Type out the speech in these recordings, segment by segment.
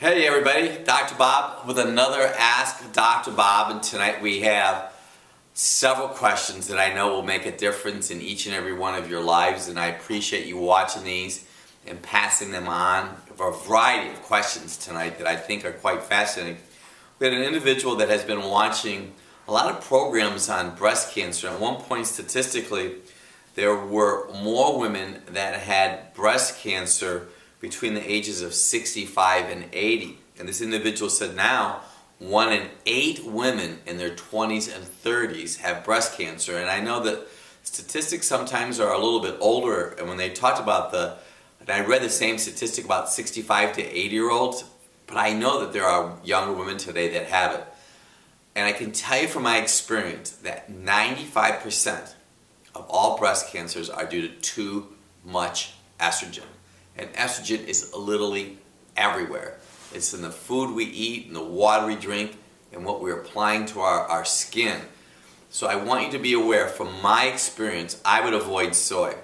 Hey everybody, Dr. Bob with another Ask Dr. Bob, and tonight we have several questions that I know will make a difference in each and every one of your lives, and I appreciate you watching these and passing them on. A variety of questions tonight that I think are quite fascinating. We had an individual that has been watching a lot of programs on breast cancer. At one point, statistically, there were more women that had breast cancer between the ages of 65 and 80. And this individual said now 1 in 8 women in their 20s and 30s have breast cancer. And I know that statistics sometimes are a little bit older, and when they talked about and I read the same statistic about 65 to 80-year-olds, but I know that there are younger women today that have it. And I can tell you from my experience that 95% of all breast cancers are due to too much estrogen. And estrogen is literally everywhere. It's in the food we eat, in the water we drink, and what we're applying to our skin. So I want you to be aware, from my experience, I would avoid soy.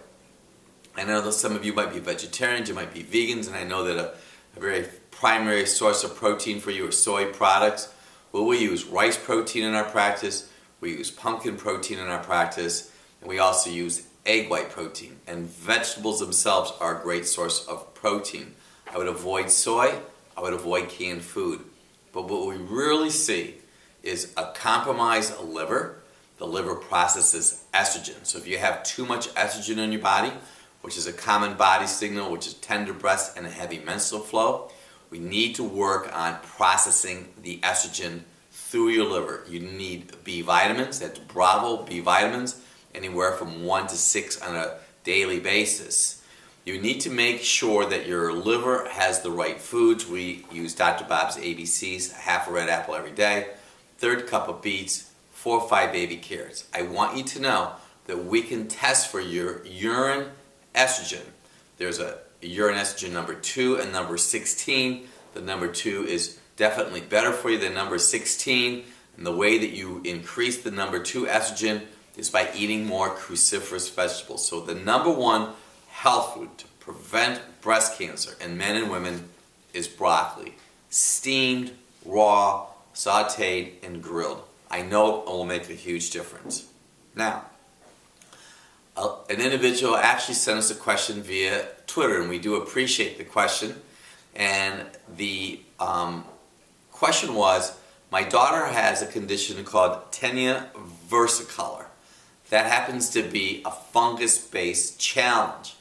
I know that some of you might be vegetarians, you might be vegans, and I know that a very primary source of protein for you are soy products. Well, we use rice protein in our practice, we use pumpkin protein in our practice, and we also use egg white protein. And vegetables themselves are a great source of protein. I would avoid soy, I would avoid canned food. But what we really see is a compromised liver. The liver processes estrogen. So if you have too much estrogen in your body, which is a common body signal, which is tender breasts and a heavy menstrual flow, we need to work on processing the estrogen through your liver. You need B vitamins, that's Bravo B vitamins, anywhere from 1 to 6 on a daily basis. You need to make sure that your liver has the right foods. We use Dr. Bob's ABCs, half a red apple every day, 1/3 cup of beets, 4 or 5 baby carrots. I want you to know that we can test for your urine estrogen. There's a urine estrogen number 2 and number 16. The number 2 is definitely better for you than number 16. And the way that you increase the number 2 estrogen is by eating more cruciferous vegetables. So the number 1 health food to prevent breast cancer in men and women is broccoli. Steamed, raw, sauteed, and grilled. I know it will make a huge difference. Now, an individual actually sent us a question via Twitter, and we do appreciate the question. And the question was, my daughter has a condition called Tinea Versicolor. That happens to be a fungus-based challenge.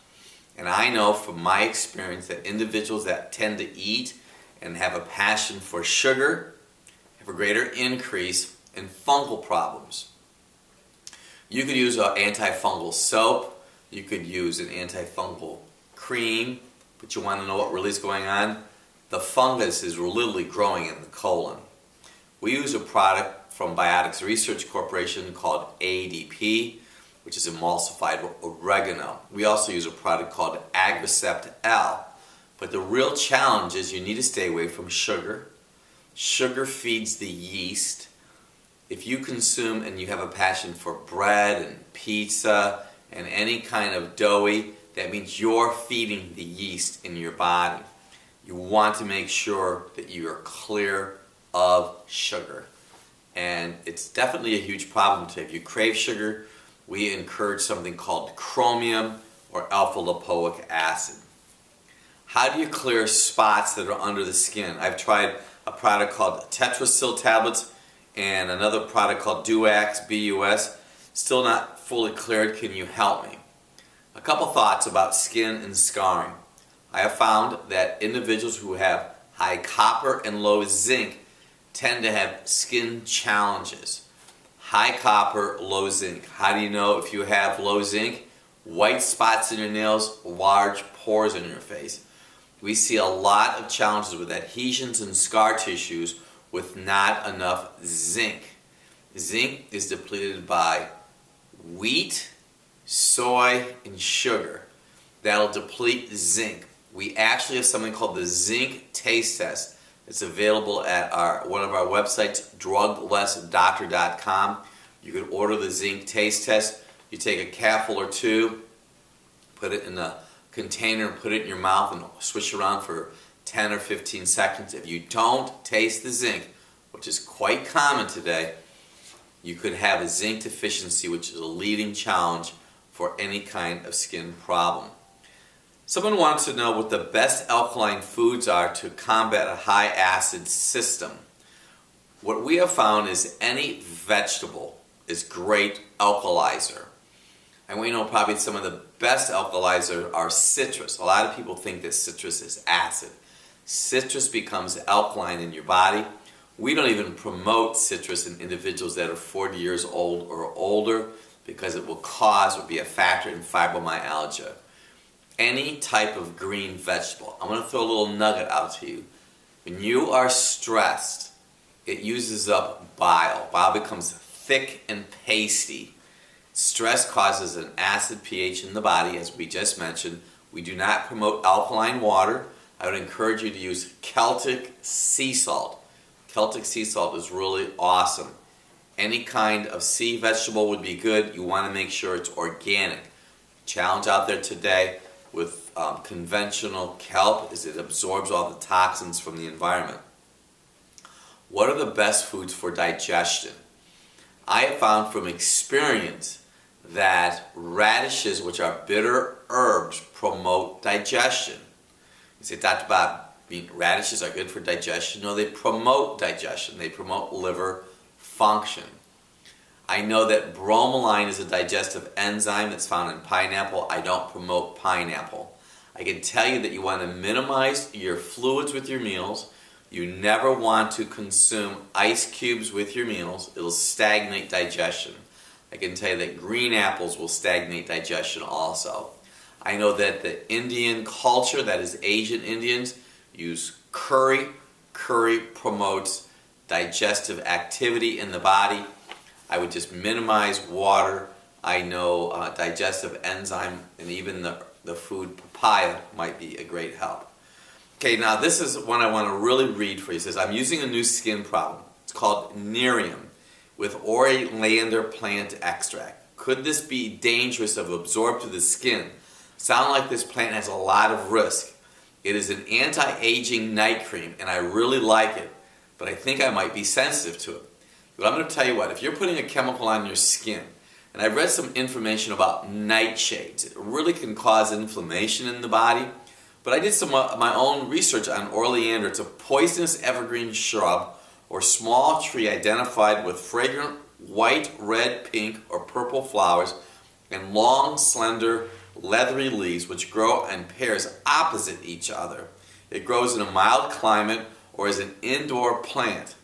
And I know from my experience that individuals that tend to eat and have a passion for sugar have a greater increase in fungal problems. You could use an antifungal soap, you could use an antifungal cream, but you want to know what really is going on? The fungus is literally growing in the colon. We use a product from Biotics Research Corporation called ADP, which is emulsified oregano. We also use a product called Agricept L. But the real challenge is you need to stay away from sugar. Sugar feeds the yeast. If you consume and you have a passion for bread and pizza and any kind of doughy, that means you're feeding the yeast in your body. You want to make sure that you are clear of sugar. And it's definitely a huge problem today. If you crave sugar, we encourage something called chromium or alpha-lipoic acid. How do you clear spots that are under the skin? I've tried a product called Tetrasil tablets and another product called Duax, BUS, still not fully cleared. Can you help me? A couple thoughts about skin and scarring. I have found that individuals who have high copper and low zinc tend to have skin challenges. High copper, low zinc. How do you know if you have low zinc? White spots in your nails, large pores in your face. We see a lot of challenges with adhesions and scar tissues with not enough zinc. Zinc is depleted by wheat, soy, and sugar. That'll deplete zinc. We actually have something called the zinc taste test. It's available at one of our websites, druglessdoctor.com. You can order the zinc taste test. You take a capful or 2, put it in a container and put it in your mouth and swish around for 10 or 15 seconds. If you don't taste the zinc, which is quite common today, you could have a zinc deficiency, which is a leading challenge for any kind of skin problem. Someone wants to know what the best alkaline foods are to combat a high acid system. What we have found is any vegetable is great alkalizer. And we know probably some of the best alkalizers are citrus. A lot of people think that citrus is acid. Citrus becomes alkaline in your body. We don't even promote citrus in individuals that are 40 years old or older because it will be a factor in fibromyalgia. Any type of green vegetable. I'm going to throw a little nugget out to you. When you are stressed, it uses up bile. Bile becomes thick and pasty. Stress causes an acid pH in the body, as we just mentioned. We do not promote alkaline water. I would encourage you to use Celtic sea salt. Celtic sea salt is really awesome. Any kind of sea vegetable would be good. You want to make sure it's organic. Challenge out there today with conventional kelp is it absorbs all the toxins from the environment. What are the best foods for digestion? I have found from experience that radishes, which are bitter herbs, promote digestion. You say, Dr. Bob, radishes are good for digestion? No, they promote digestion. They promote liver function. I know that bromelain is a digestive enzyme that's found in pineapple. I don't promote pineapple. I can tell you that you want to minimize your fluids with your meals. You never want to consume ice cubes with your meals. It'll stagnate digestion. I can tell you that green apples will stagnate digestion also. I know that the Indian culture, that is Asian Indians, use curry. Curry promotes digestive activity in the body. I would just minimize water. I know digestive enzyme and even the food papaya might be a great help. Okay, now this is one I want to really read for you. It says, I'm using a new skin problem. It's called Nerium with Oleander plant extract. Could this be dangerous if absorbed to the skin? Sound like this plant has a lot of risk. It is an anti-aging night cream and I really like it, but I think I might be sensitive to it. But I'm going to tell you what, if you're putting a chemical on your skin, and I've read some information about nightshades, it really can cause inflammation in the body. But I did some of my own research on oleander. It's a poisonous evergreen shrub or small tree identified with fragrant white, red, pink, or purple flowers and long, slender, leathery leaves which grow in pairs opposite each other. It grows in a mild climate or as an indoor plant.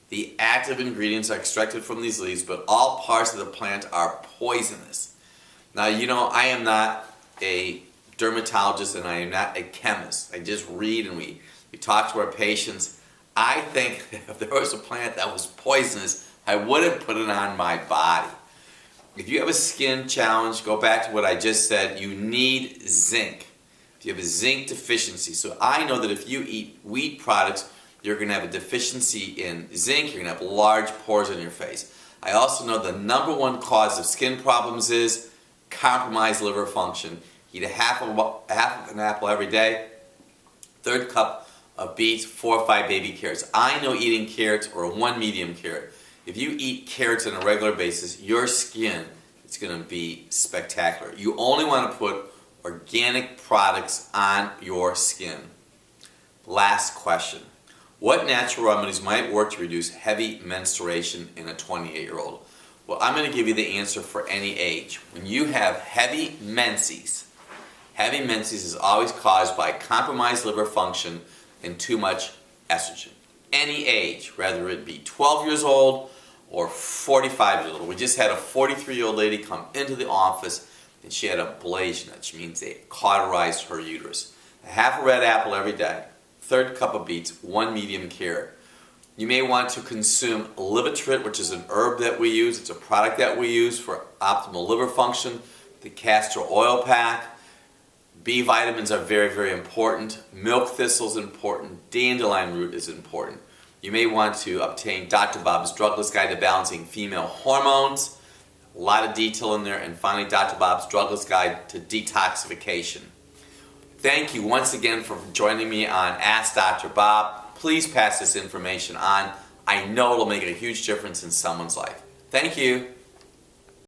The active ingredients are extracted from these leaves, but all parts of the plant are poisonous. Now, you know, I am not a dermatologist and I am not a chemist. I just read and we talk to our patients. I think if there was a plant that was poisonous, I wouldn't put it on my body. If you have a skin challenge, go back to what I just said, you need zinc. If you have a zinc deficiency, so I know that if you eat wheat products, you're going to have a deficiency in zinc, you're going to have large pores on your face. I also know the number one cause of skin problems is compromised liver function. Eat half of an apple every day, third cup of beets, 4 or 5 baby carrots. I know eating carrots or 1 medium carrot. If you eat carrots on a regular basis, your skin is going to be spectacular. You only want to put organic products on your skin. Last question. What natural remedies might work to reduce heavy menstruation in a 28-year-old? Well, I'm going to give you the answer for any age. When you have heavy menses is always caused by compromised liver function and too much estrogen. Any age, whether it be 12 years old or 45 years old. We just had a 43-year-old lady come into the office and she had ablation, which means they cauterized her uterus. Half a red apple every day, third cup of beets, 1 medium carrot. You may want to consume Livatrit, which is an herb that we use. It's a product that we use for optimal liver function. The castor oil pack. B vitamins are very, very important. Milk thistle is important. Dandelion root is important. You may want to obtain Dr. Bob's Drugless Guide to Balancing Female Hormones. A lot of detail in there. And finally, Dr. Bob's Drugless Guide to Detoxification. Thank you once again for joining me on Ask Dr. Bob. Please pass this information on. I know it'll make a huge difference in someone's life. Thank you.